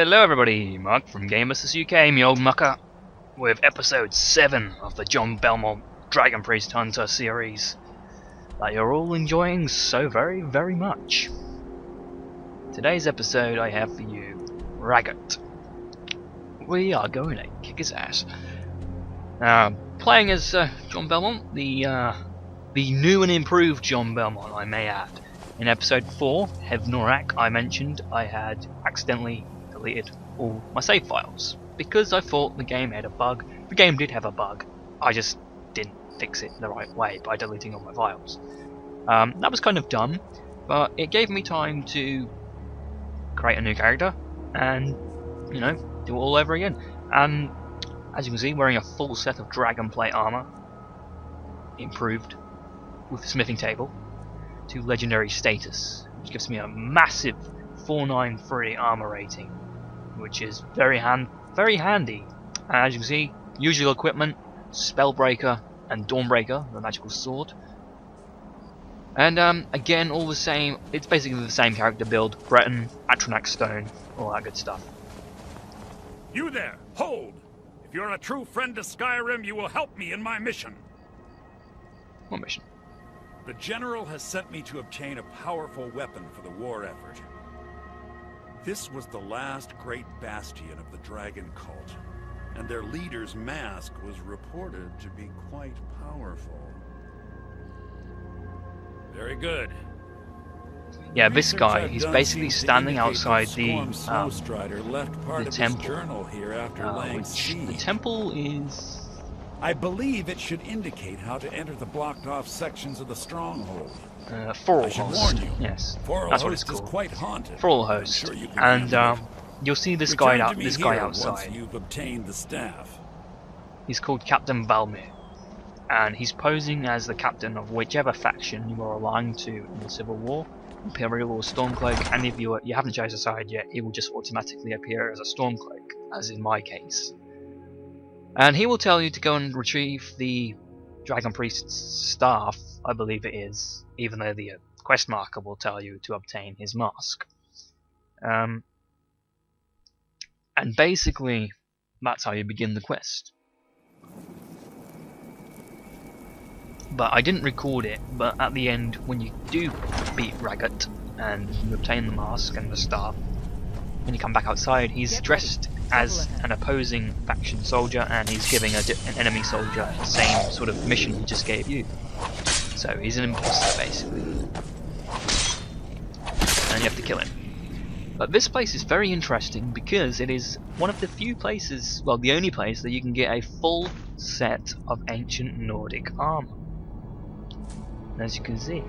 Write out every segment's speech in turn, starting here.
Hello everybody, Mark from GamebustersUK, me old mucker, with episode 7 of the John Belmont Dragon Priest Hunter series that you're all enjoying so very much. Today's episode I have for you, Rahgot. We are going to kick his ass. Playing as John Belmont, the new and improved John Belmont, I may add. In episode 4, Hevnorak, I mentioned I had accidentally deleted all my save files because I thought the game had a bug. The game did have a bug, I just didn't fix it the right way by deleting all my files. That was kind of dumb, but it gave me time to create a new character and, you know, do it all over again. And as you can see, wearing a full set of dragon plate armor, improved with the smithing table to legendary status, which gives me a massive 493 armor rating, which is very handy. And as you can see, usual equipment, Spellbreaker and Dawnbreaker, the magical sword. And again, all the same, it's basically the same character build, Breton, Atronax Stone, all that good stuff. You there, hold! If you're a true friend to Skyrim, you will help me in my mission. What mission? The General has sent me to obtain a powerful weapon for the war effort. This was the last great bastion of the dragon cult, and their leader's mask was reported to be quite powerful. Very good. Yeah, this guy, he's basically standing outside the temple, the temple is... I believe it should indicate how to enter the blocked off sections of the stronghold. Forelhost, yes, that's what it's called. Is quite haunted. Forelhost, sure, and you'll see this guy outside. You've obtained the staff. He's called Captain Belmont, and he's posing as the captain of whichever faction you are aligned to in the Civil War, Imperial or Stormcloak. And if you haven't chosen a side yet, he will just automatically appear as a Stormcloak, as in my case. And he will tell you to go and retrieve the Dragon Priest's staff, I believe it is, even though the quest marker will tell you to obtain his mask. And basically, that's how you begin the quest. But I didn't record it, but at the end, when you do beat Rahgot and you obtain the mask and the staff, when you come back outside, he's dressed as an opposing faction soldier, and he's giving an enemy soldier the same sort of mission he just gave you. So he's an imposter, basically. And you have to kill him. But this place is very interesting because it is one of the few places, well, the only place that you can get a full set of ancient Nordic armor. As you can see,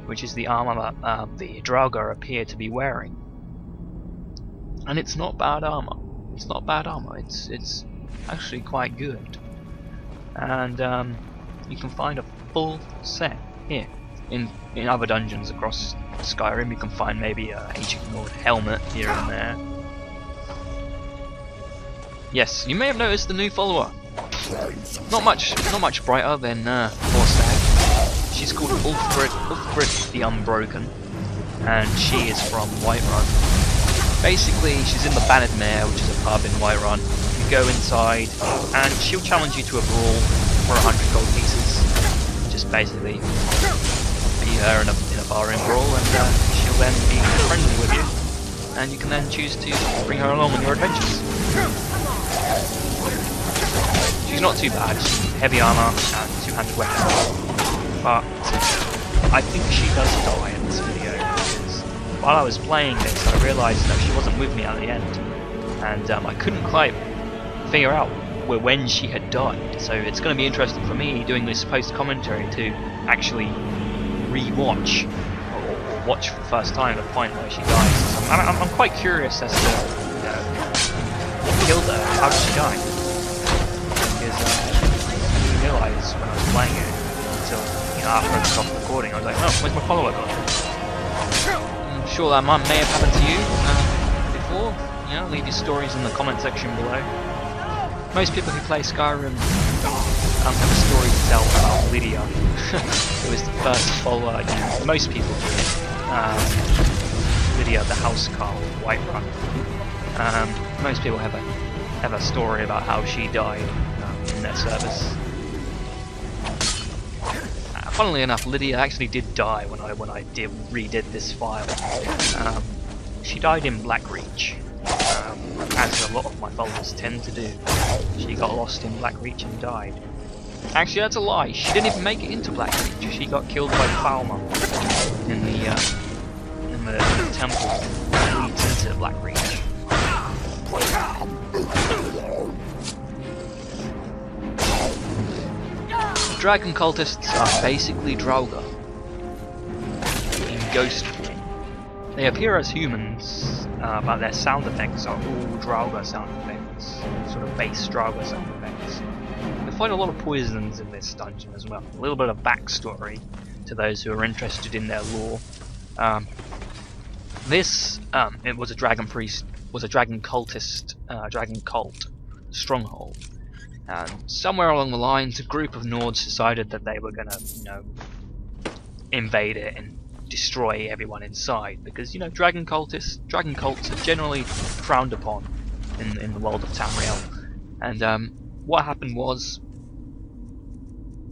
which is the armor that the Draugr appear to be wearing. And it's not bad armor. It's not bad armor. It's actually quite good. And you can find a full set here. In other dungeons across Skyrim, you can find maybe a ancient Nord helmet here and there. Yes, you may have noticed the new follower. Not much brighter than Forstag. She's called Uthgerd the Unbroken, and she is from Whiterun. Basically, she's in the Bannered Mare, which is a pub in Whiterun. You go inside, and she'll challenge you to a brawl for 100 gold pieces. Just basically beat her in a barroom brawl, and she'll then be friendly with you, and you can then choose to bring her along on your adventures. She's not too bad. She's heavy armor and two-handed weapon, but I think she does die in this video. While I was playing this, I realised that she wasn't with me at the end, and I couldn't quite figure out when she had died. So it's going to be interesting for me doing this post-commentary to actually re-watch or watch for the first time the point where she dies. So I'm quite curious as to what killed her. How did she die? Because I didn't realise when I was playing it until after I stopped recording. I was like, oh, where's my follower gone? I'm sure that may have happened to you before. You know, leave your stories in the comment section below. Most people who play Skyrim have a story to tell about Lydia, who was the first follower most people do. Lydia, the Housecarl, Whiterun. Most people have a story about how she died in their service. Funnily enough, Lydia actually did die when I redid this file. She died in Blackreach, as a lot of my followers tend to do. She got lost in Blackreach and died. Actually, that's a lie. She didn't even make it into Blackreach. She got killed by Falmer in the temple that leads into Blackreach. Dragon cultists are basically Draugr in ghost form. They appear as humans, but their sound effects are all Draugr sound effects, sort of base Draugr sound effects. You'll find a lot of poisons in this dungeon as well. A little bit of backstory to those who are interested in their lore. It was a dragon priest, was a dragon cultist, dragon cult stronghold. And somewhere along the lines, a group of Nords decided that they were gonna, invade it and destroy everyone inside, because dragon cults are generally frowned upon in the world of Tamriel. And what happened was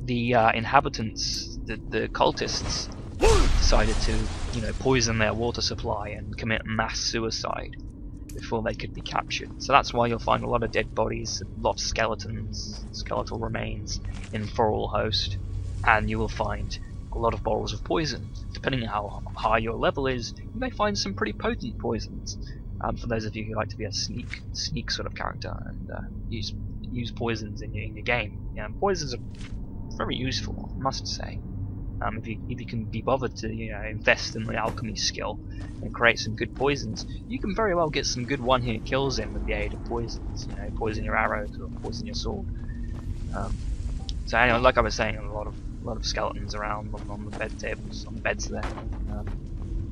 the inhabitants, the cultists, decided to poison their water supply and commit mass suicide before they could be captured. So that's why you'll find a lot of dead bodies, a lot of skeletons, skeletal remains in Forelhost, and you will find a lot of bottles of poison. Depending on how high your level is, you may find some pretty potent poisons. For those of you who like to be a sneak sort of character and use poisons in your game, poisons are very useful, I must say. If you can be bothered to invest in the alchemy skill and create some good poisons, you can very well get some good one-hit kills in with the aid of poisons. Poison your arrows or poison your sword. So anyway, like I was saying, a lot of skeletons around on the bed tables, on the beds there.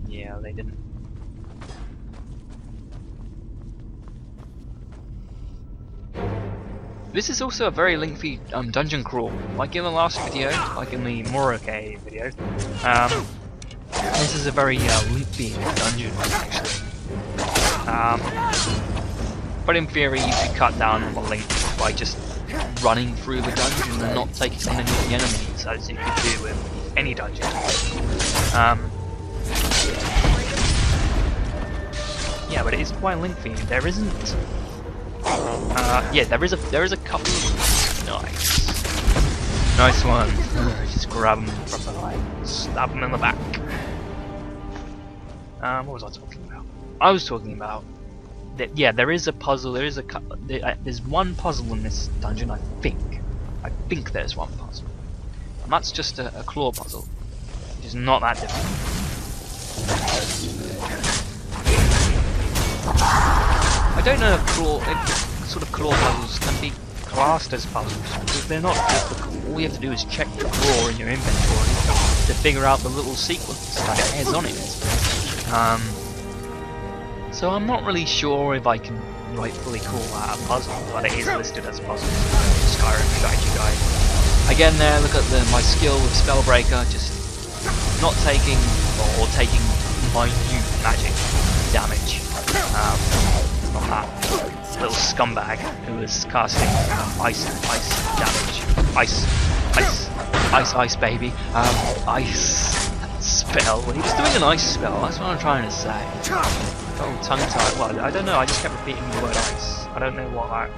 Yeah, they didn't. This is also a very lengthy dungeon crawl, like in the last video, like in the Moroke video. This is a very lengthy dungeon, actually. But in theory, you could cut down on the length by just running through the dungeon and not taking on any of the enemies, as you could do with any dungeon. Yeah, but it is quite lengthy. There isn't. Yeah, there is a couple. Nice one. Just grab him from behind, stab him in the back. What was I talking about? I was talking about that. Yeah, there is a puzzle. There's one puzzle in this dungeon. I think there's one puzzle, and that's just a claw puzzle, which is not that difficult. I don't know if sort of claw puzzles can be classed as puzzles, because they're not difficult. All you have to do is check the claw in your inventory to figure out the little sequence that it has on it. So I'm not really sure if I can rightfully call that a puzzle, but it is listed as a puzzle in the Skyrim strategy guide. Again there, look at my skill with Spellbreaker, just not taking, or taking minute magic damage from that little scumbag who was casting ice damage. Ice baby. Ice spell. He was doing an ice spell, that's what I'm trying to say. Oh, tongue tied. Well, I don't know, I just kept repeating the word ice. I don't know what I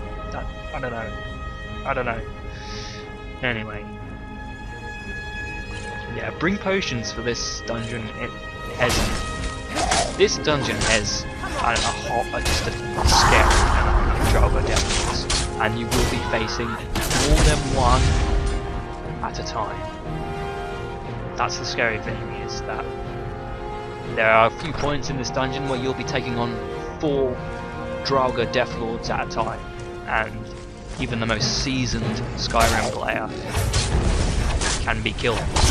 don't know. Anyway. Yeah, bring potions for this dungeon. This dungeon has just a scary Dragur Deathlords, and you will be facing more than one at a time. That's the scary thing, is that there are a few points in this dungeon where you'll be taking on 4 Dragur Deathlords at a time, and even the most seasoned Skyrim player can be killed with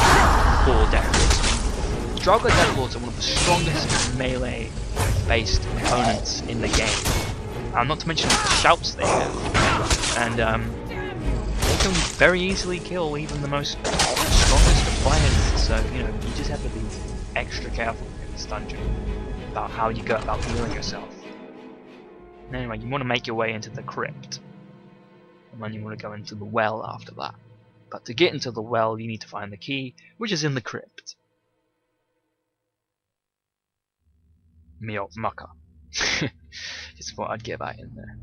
4 Deathlords. Dragur Deathlords are one of the strongest melee-based opponents in the game. Not to mention the shouts they have, and they can very easily kill even the most strongest of players. So you just have to be extra careful in this dungeon about how you go about healing yourself. Anyway, you want to make your way into the crypt. And then you want to go into the well after that. But to get into the well, you need to find the key, which is in the crypt. Meow mucker. Just thought I'd get that in there.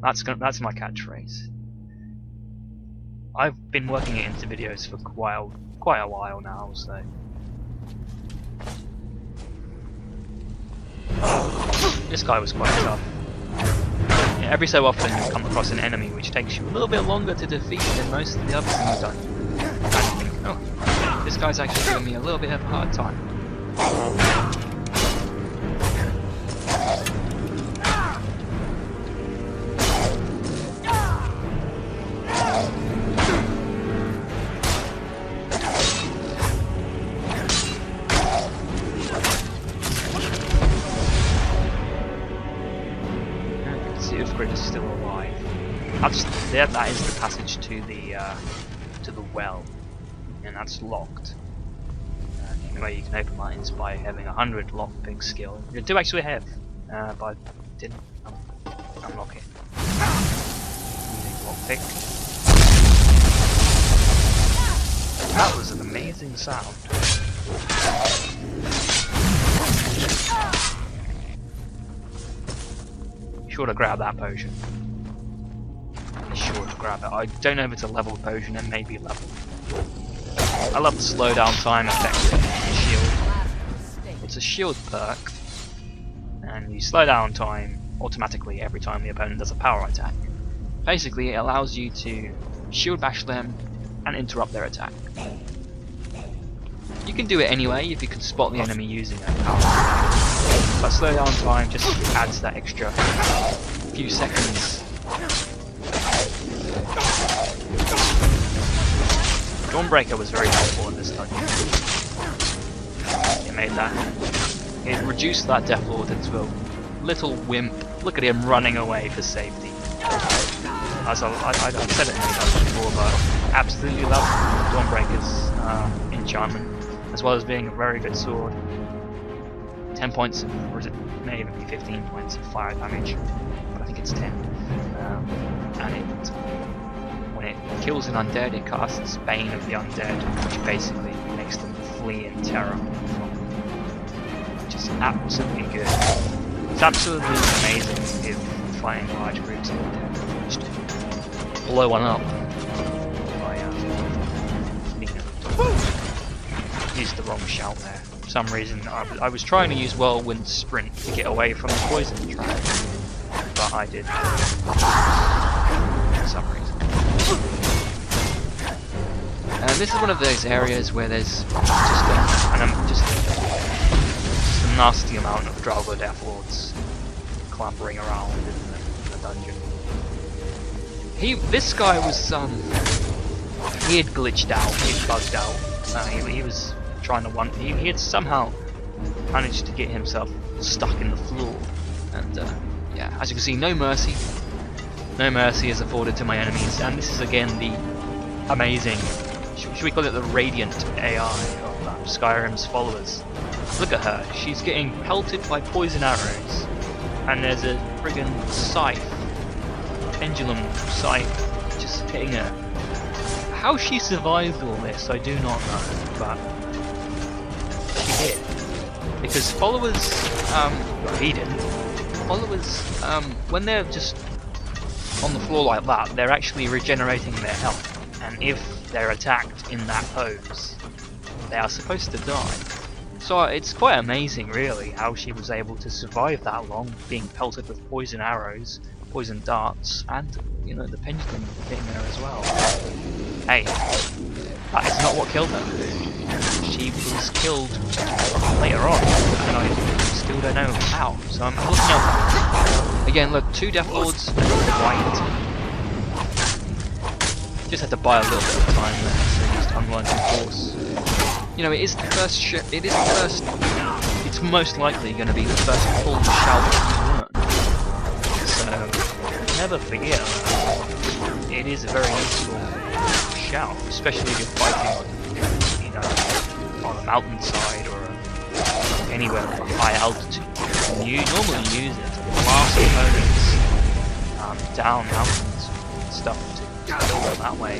That's my catchphrase. I've been working it into videos for quite a while now, so. This guy was quite tough. Yeah, every so often you come across an enemy which takes you a little bit longer to defeat than most of the others in the dungeon. And you think, oh, this guy's actually giving me a little bit of a hard time. Uthgerd is still alive. That is the passage to the well, and that's locked. The only way you can open that is by having 100 lockpick skill. You do actually have, but I didn't unlock it. Using lockpick. That was an amazing sound. Sure to grab that potion. Be sure to grab it. I don't know if it's a level potion, it may be level. I love the slowdown time effect of the shield. It's a shield perk, and you slow down time automatically every time the opponent does a power attack. Basically, it allows you to shield bash them and interrupt their attack. You can do it anyway if you can spot the enemy using a power attack. But slow down time just adds that extra few seconds. Dawnbreaker was very helpful in this dungeon. It reduced that Deathlord into a little wimp. Look at him running away for safety. As I've said it many times before, but absolutely love Dawnbreaker's enchantment, as well as being a very good sword. 10 points of, or is it may even be 15 points of fire damage, but I think it's 10. And when it kills an undead, it casts Bane of the Undead, which basically makes them flee in terror. Which is absolutely good. It's absolutely amazing if fighting large groups of undead. Just blow one up by used the wrong shout there. For some reason, I was trying to use Whirlwind Sprint to get away from the poison trap, but I did for some reason. This is one of those areas where there's just a nasty amount of Dragur Deathlords clambering around in the dungeon. This guy was he had glitched out, he had bugged out. He was trying to he had somehow managed to get himself stuck in the floor, and yeah, as you can see, no mercy is afforded to my enemies. And this is again the amazing, should we call it the radiant AI of Skyrim's followers. Look at her, she's getting pelted by poison arrows, and there's a friggin' scythe, pendulum scythe, just hitting her. How she survived all this, I do not know, but she did. Because followers, he didn't. Followers, when they're just on the floor like that, they're actually regenerating their health, and if they're attacked in that pose, they are supposed to die. So it's quite amazing, really, how she was able to survive that long, being pelted with poison arrows, poison darts, and, you know, the pendulum hitting her as well. Hey, that is not what killed her. She was killed later on, and I still don't know how, so I'm looking out. Again, look, 2 Deathlords and white. Just had to buy a little bit of time there, so used unblinding force. You know, it is the first it's most likely going to be the first full shout that you learn. So, never forget, it is a very useful shout, especially if you're fighting, you know, on a mountainside or anywhere with a high altitude. normally use it to blast opponents down mountains and stuff to kill them that way.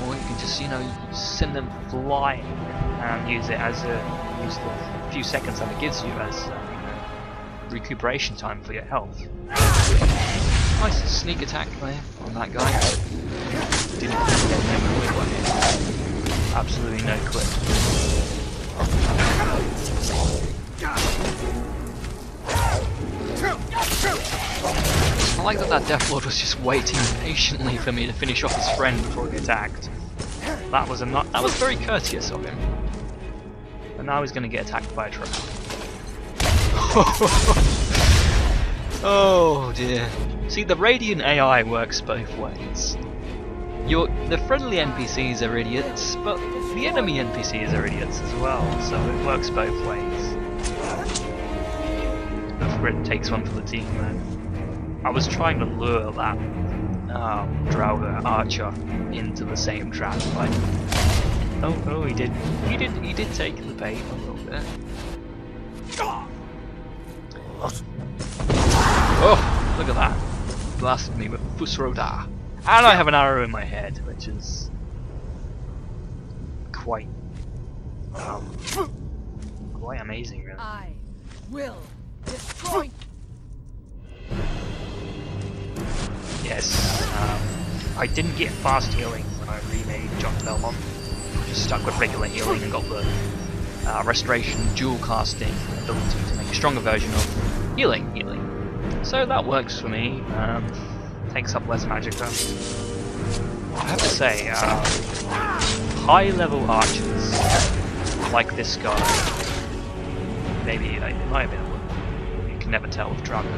Or you can just, you know, send them flying and use it as the few seconds that it gives you as you know, recuperation time for your health. Nice sneak attack there on that guy. Didn't get him quick one here. Absolutely no clip. I like that Deathlord was just waiting patiently for me to finish off his friend before he attacked. That was very courteous of him. But now he's going to get attacked by a trap. Oh dear. See, the Radiant AI works both ways. The friendly NPCs are idiots, but the enemy NPCs are idiots as well, so it works both ways. Uthgerd takes one for the team though. I was trying to lure that Dragur archer into the same trap, but oh, he did take the bait a little bit. Oh, look at that! Blasted me with Fusroda, and I have an arrow in my head, which is quite amazing, really. I will destroy. Yes, I didn't get fast healing when I remade John Belmont. I just stuck with regular healing and got the restoration dual casting ability to make a stronger version of healing. So that works for me. Takes up less magicka. I have to say, high level archers like this guy, maybe it might have been a woman, you can never tell with Dragon.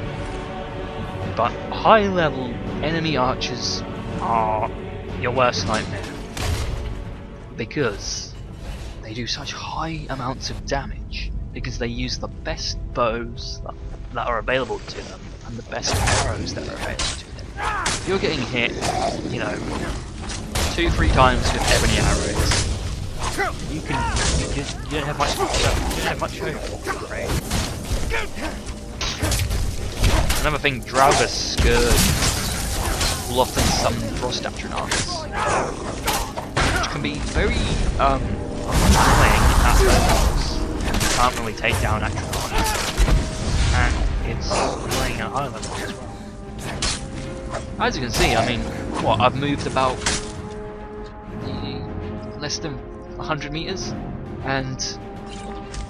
But high level enemy archers are your worst nightmare, because they do such high amounts of damage, because they use the best bows that are available to them and the best arrows that are available to them. If you're getting hit, you know, 2-3 times with ebony arrows, you don't have much hope, I'm afraid. Another thing, Draugar's Scourge will often summon frost atronachs, which can be very annoying at levels. You can't really take down atronachs, and it's annoying at high levels as well. As you can see, I mean, what, I've moved about less than 100 meters, and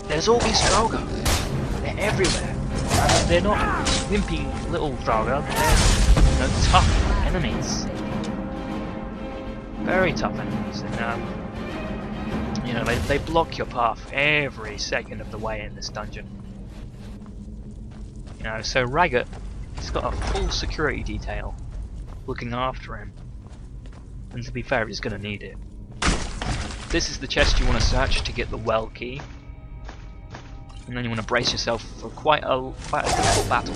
there's all these Draugr. They're everywhere. And they're not wimpy little Draugr, they're, you know, tough enemies. Very tough enemies, and you know, they block your path every second of the way in this dungeon. You know, so Rahgot, he's got a full security detail looking after him, and to be fair, he's going to need it. This is the chest you want to search to get the well key, and then you want to brace yourself for quite a difficult battle.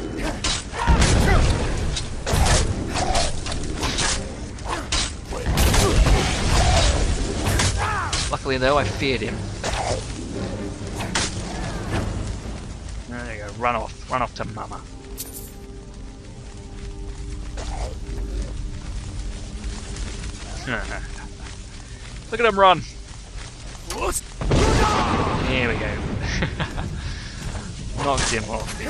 Luckily though, I feared him. There you go, run off to mama. Look at him run! Here we go. Knocked him off.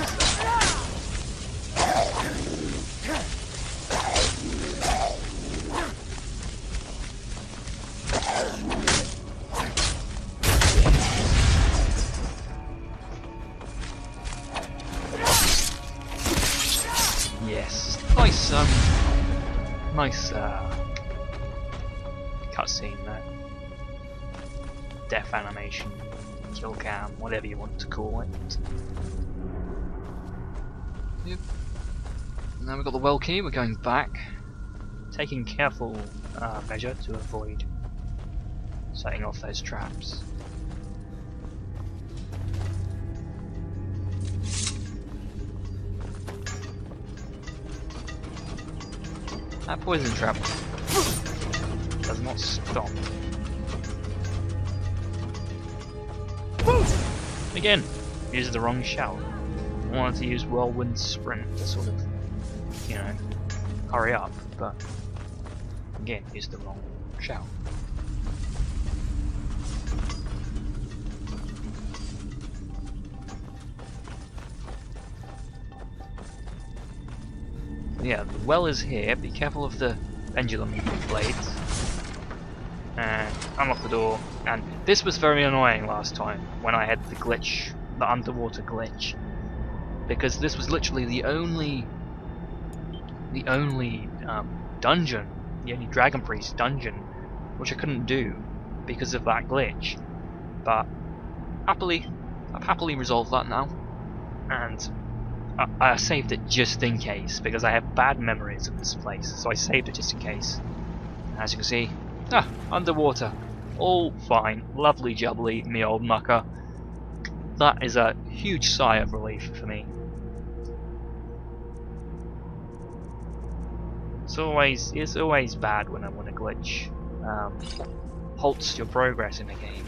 Yes, nice cutscene there. Death animation, kill cam, whatever you want to call it. Yep. Now we've got the well key, we're going back, taking careful measure to avoid setting off those traps. That poison trap does not stop. Again! Used the wrong shout. I wanted to use Whirlwind Sprint to sort of, you know, hurry up, but again, used the wrong shout. Yeah, the well is here. Be careful of the pendulum blades. And unlock the door. And this was very annoying last time when I had the glitch, the underwater glitch, because this was literally the only dungeon, the only Dragon Priest dungeon, which I couldn't do because of that glitch. But I've happily resolved that now, and I saved it just in case, because I have bad memories of this place, so I saved it just in case. As you can see, underwater. All fine, lovely jubbly, me old mucker. That is a huge sigh of relief for me. It's always bad when a glitch halts your progress in a game.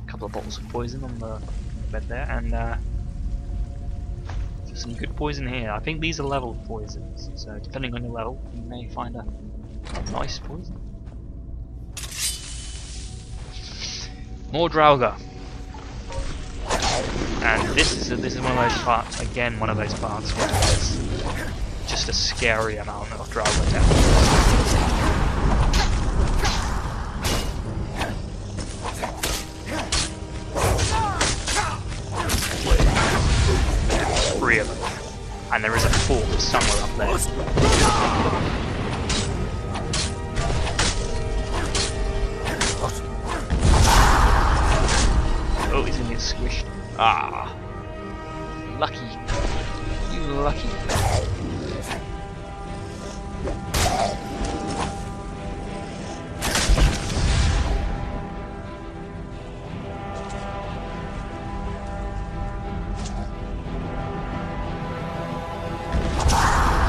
Couple of bottles of poison on the bed there, and some good poison here. I think these are leveled poisons, so depending on your level, you may find a nice poison. More Draugr, and this is one of those parts. Again, one of those parts where there's just a scary amount of Draugr death. 3 of them, and there is a 4th somewhere up there. Oh, he's gonna get squished. Ah, lucky, you lucky.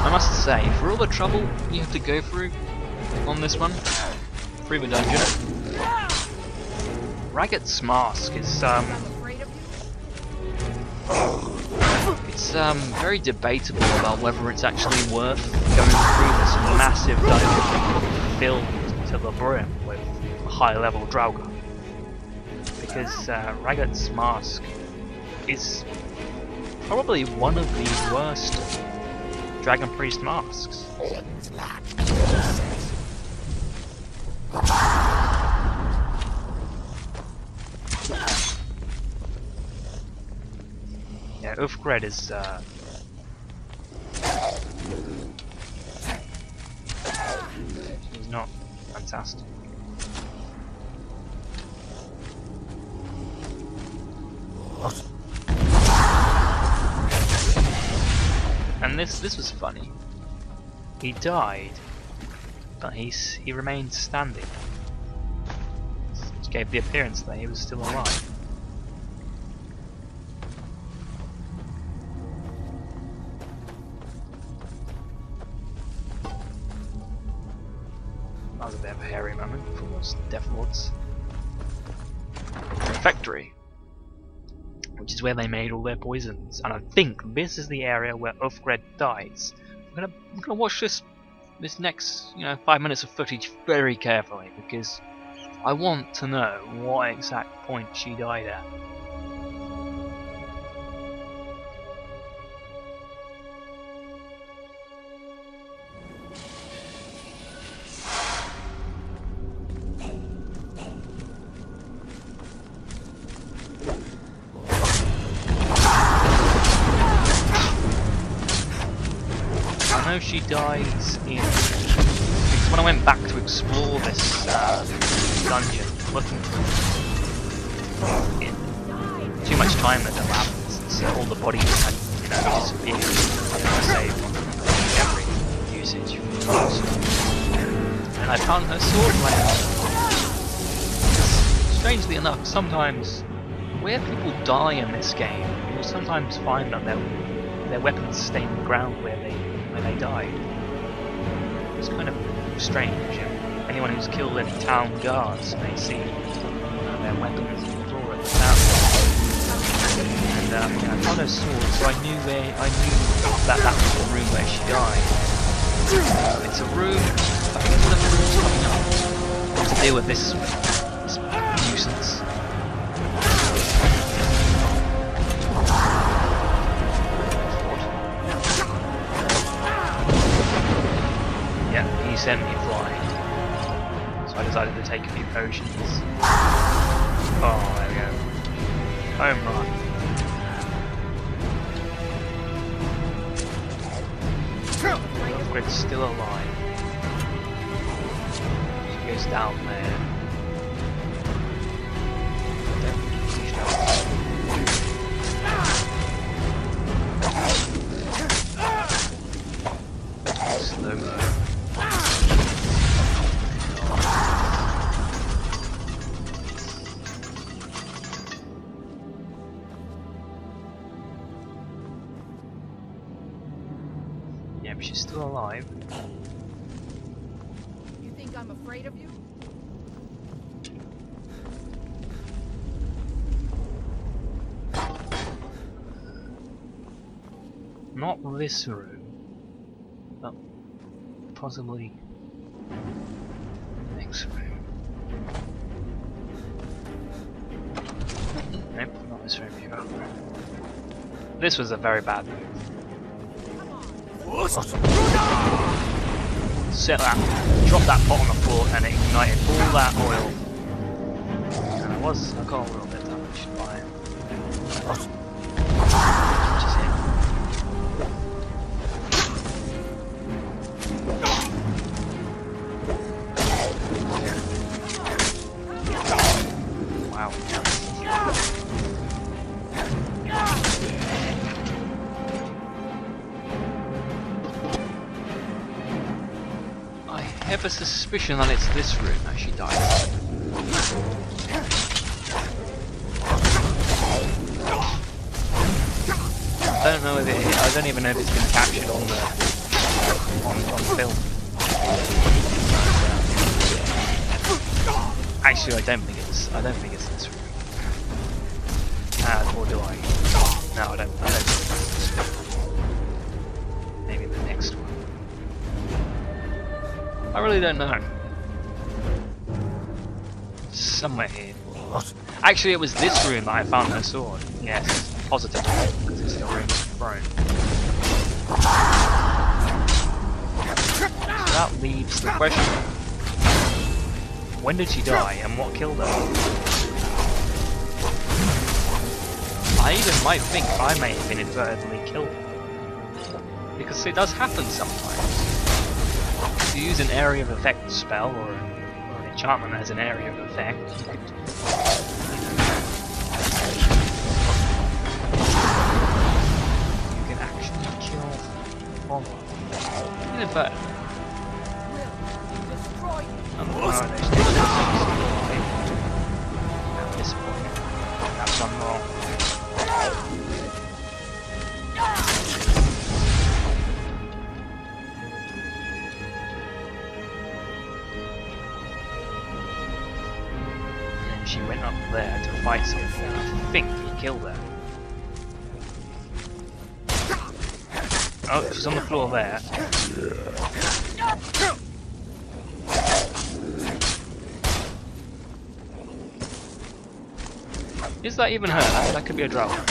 I must say, for all the trouble you have to go through on this one, through the dungeon, Rahgot's mask is very debatable about whether it's actually worth going through this massive dungeon filled to the brim with high-level Draugr, because Rahgot's mask is probably one of the worst Dragon Priest masks. Yeah, Uthgerd is he's not fantastic. And this was funny. He died, but he remained standing. Which gave the appearance that he was still alive. That was a bit of a hairy moment for those Deathlords. Factory, which is where they made all their poisons, and I think this is the area where Uthgerd dies. I'm gonna watch this next 5 minutes of footage very carefully, because I want to know what exact point she died at. I know she dies in, because when I went back to explore this dungeon, looking in, too much time had elapsed, so all the bodies had disappeared. I saved every usage from the past. And I found her sword layer. Strangely enough, sometimes where people die in this game, you'll sometimes find that their weapons stayed on the ground where they died. It's kind of strange. Anyone who's killed any town guards may see their weapons on the floor of the town. And I found her sword, so I knew that was the room where she died. It's a room. I think one of the rooms coming up to deal with this nuisance. Yeah, he sent me flying. So I decided to take a few potions. Oh, there we go. Home run. Uthgerd's still alive. She goes down there. Slow mo. Yeah, but she's still alive. You think I'm afraid of you? Not this room, but possibly the next room. Nope, not this room either. This was a very bad move. Set that, drop that pot on the floor and it ignited all that oil. And I got a little bit damaged by it. Which is him. Wow. I have a suspicion that it's this room that she died. I don't know if I don't even know if it's been captured on film. Actually, I don't think it's this room. Or do I? No, I don't think it's this room. Maybe the next one. I really don't know. Somewhere here. Actually, it was this room that I found her sword. Yes, positive, because it's the room thrown. So that leaves the question: when did she die, and what killed her? I even might think I may have inadvertently killed her, because it does happen sometimes. If you use an area of effect spell or an enchantment that has an area of effect, you can actually kill follower. Inadvertently. At this point, that's done wrong. She went up there to fight something, and I think he killed her. Oh, she's on the floor there. Is that even her? That could be a Dragur.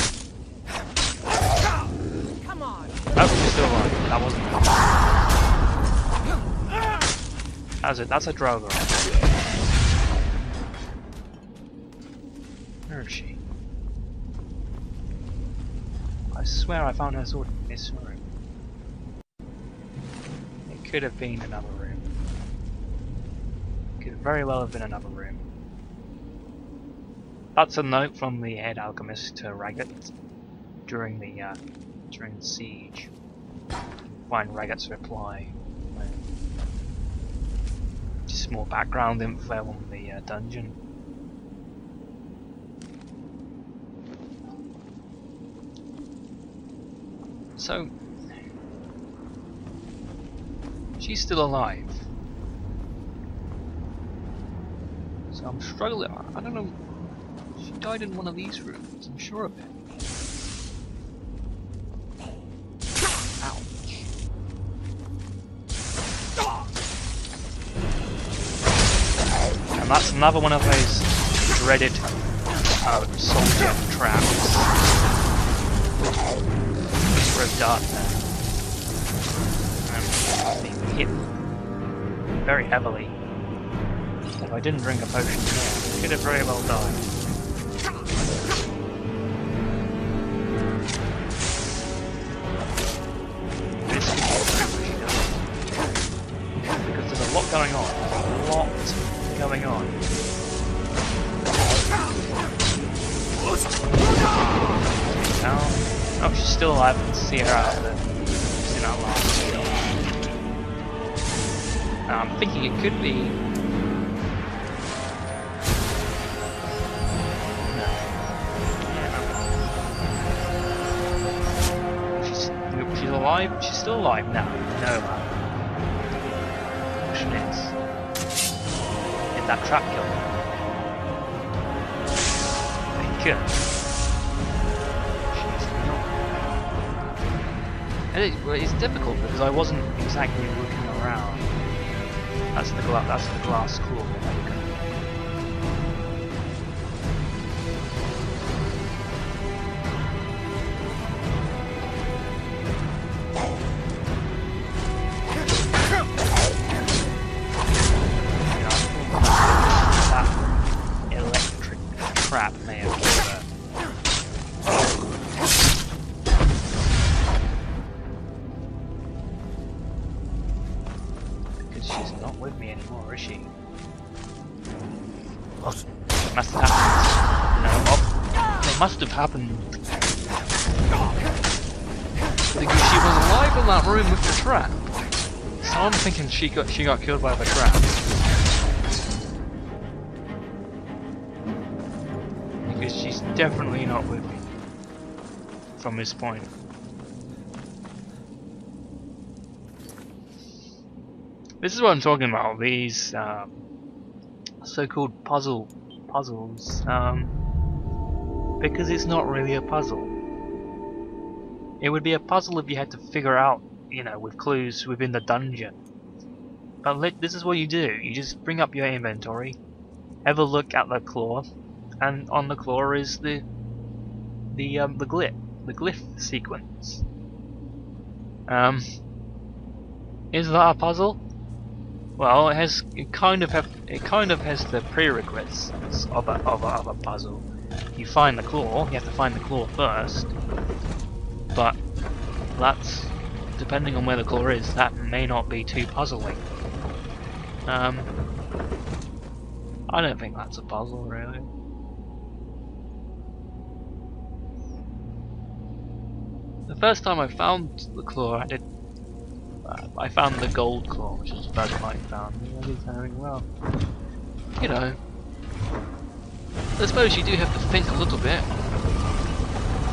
Come on. Oh, she's still alive. That wasn't her. That's a Dragur. Where is she? I swear I found her sword in this room. It could have been another room. Could very well have been another room. That's a note from the head alchemist to Rahgot during the siege. Find Rahgot's reply. Just more background info on the dungeon. So she's still alive. So I'm struggling. I don't know. She died in one of these rooms. I'm sure of it. Ouch. And that's another one of those dreaded soldier traps. For a dart there. I'm being hit very heavily. If I didn't drink a potion there, I could have very well died. This could be pretty much because there's a lot going on. A lot going on. Down. Oh, she's still alive. Let's see her out of there. She's in our last kill. I'm thinking it could be. No. Yeah, she's alive. She's still alive now. No. The question is, did that trap kill her? I think it could. It's difficult because I wasn't exactly looking around. That's the glass claw. That electric trap may have killed her. She's not with me anymore, is she? What? It must have happened. No, it must have happened. Because she was alive in that room with the trap. So I'm thinking she got killed by the trap. Because she's definitely not with me. From this point. This is what I'm talking about, these so-called puzzles, because it's not really a puzzle. It would be a puzzle if you had to figure out, you know, with clues within the dungeon. But this is what you do, you just bring up your inventory, have a look at the claw, and on the claw is the glyph sequence. Is that a puzzle? Well, it kind of has the prerequisites of a puzzle. You find the claw. You have to find the claw first. But that's depending on where the claw is. That may not be too puzzling. I don't think that's a puzzle, really. The first time I found the claw, I found the gold claw, which was the first one I found. I did very well. You know, I suppose you do have to think a little bit.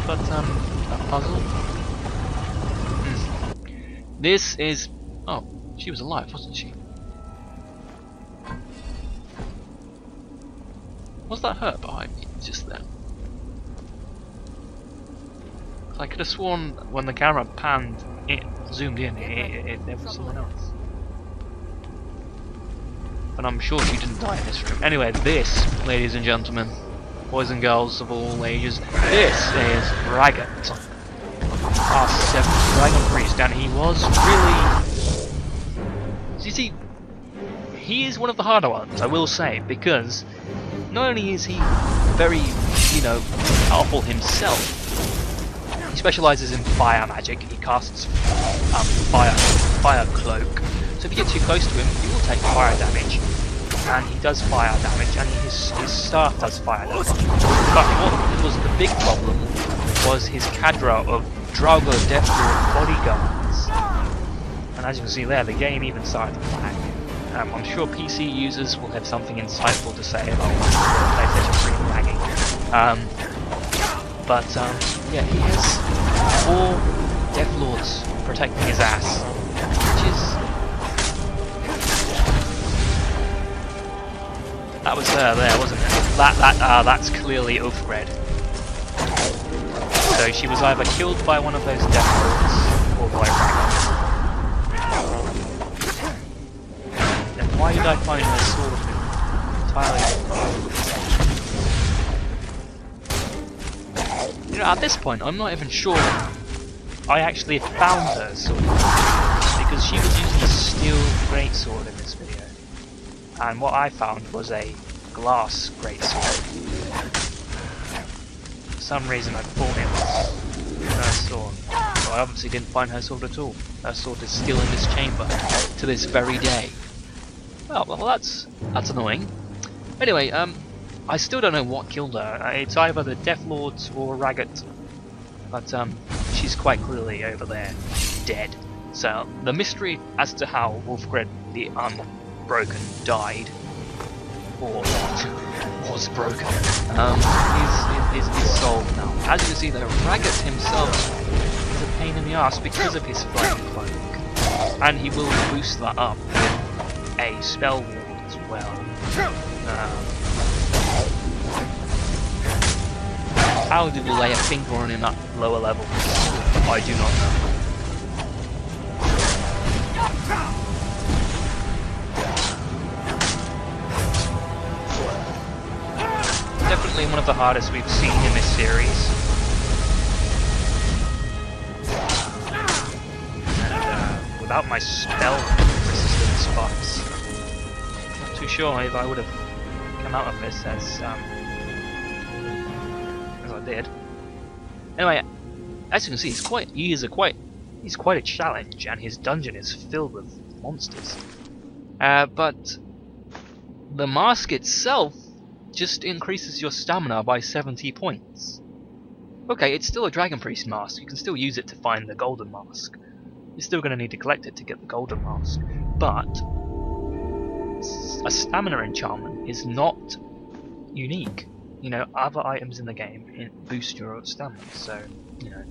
But a puzzle. This is. Oh, she was alive, wasn't she? Was that her behind me just then? I could have sworn when the camera panned. It zoomed in, there was someone else. But I'm sure she didn't die in this room. Anyway, this, ladies and gentlemen, boys and girls of all ages, this is Rahgot, our 7th Dragon Priest, and he was really... You see, he is one of the harder ones, I will say, because not only is he very, you know, powerful himself, he specialises in fire magic. He casts fire cloak. So if you get too close to him, you will take fire damage. And he does fire damage, and his staff does fire damage. But what was the big problem was his cadre of Dragur Deathlords bodyguards. And as you can see there, the game even started to lag. I'm sure PC users will have something insightful to say about PlayStation 3 lagging. Yeah, he has 4 Deathlords protecting his ass, which is... That was her there, wasn't it? That's clearly Uthgerd. So she was either killed by one of those Deathlords or by Rahgot. Then why did I find her sword entirely? You know, at this point, I'm not even sure I actually found her sword, because she was using a steel greatsword in this video, and what I found was a glass greatsword. For some reason I thought it was her sword, but I obviously didn't find her sword at all. Her sword is still in this chamber to this very day. Oh, well, that's annoying. Anyway, I still don't know what killed her. It's either the Deathlords or Rahgot, but she's quite clearly over there, dead. So the mystery as to how Uthgerd the Unbroken died, or was broken, is solved now. As you can see, though, Rahgot himself is a pain in the ass because of his flying cloak, and he will boost that up with a spell ward as well. How do we lay a finger on him at lower levels? I do not know. Definitely one of the hardest we've seen in this series. And without my spell resistance buffs, not too sure if I would have come out of this as I did. Anyway, as you can see, he's quite a challenge, and his dungeon is filled with monsters. But the mask itself just increases your stamina by 70 points. Okay, it's still a Dragon Priest mask. You can still use it to find the golden mask. You're still going to need to collect it to get the golden mask. But a stamina enchantment is not unique. You know, other items in the game boost your stamina, so, you know.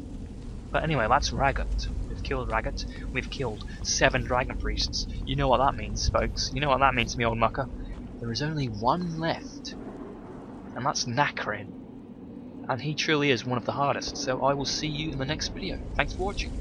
But anyway, that's Rahgot. We've killed Rahgot. We've killed 7 Dragon Priests. You know what that means, folks. You know what that means, me old mucker. There is only one left, and that's Nakarin. And he truly is one of the hardest, so I will see you in the next video. Thanks for watching.